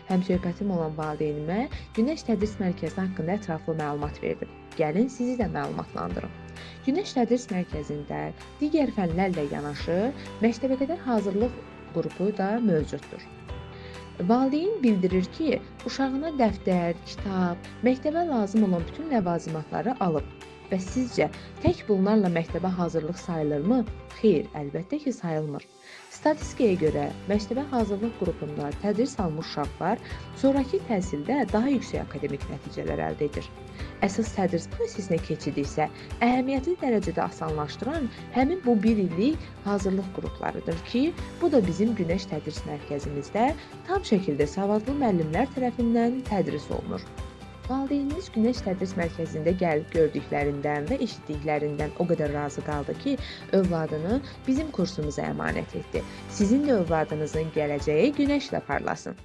Həmsöhbətim olan valideynimə Günəş Tədris Mərkəzi haqqında ətraflı məlumat verdim. Gəlin sizi də məlumatlandırım. Günəş Tədris Mərkəzində digər fənlərlə yanaşı məktəbəqədər hazırlıq qrupu da mövcuddur. Valideyn bildirir ki, uşağına dəftər, kitab, məktəbə lazım olan bütün ləvazimatları alıb. Və sizcə, tək bunlarla məktəbə hazırlıq sayılırmı? Xeyr, əlbəttə ki, sayılmır. Statistikaya görə, məktəbə hazırlıq qrupunda tədris almış uşaqlar sonrakı təhsildə daha yüksək akademik nəticələr əldə edir. Əsas tədris prosesinə keçid isə əhəmiyyətli dərəcədə asanlaşdıran həmin bu 1 illik hazırlıq qruplarıdır ki, bu da bizim Günəş Tədris Mərkəzimizdə tam şəkildə savadlı müəllimlər tərəfindən tədris olunur. Valideyniniz Günəş Tədris Mərkəzində gəlib gördüklərindən və eşitdiklərindən o qədər razı qaldı ki, övladını bizim kursumuza əmanət etdi. Sizin də övladınızın gələcəyi günəşlə parlasın.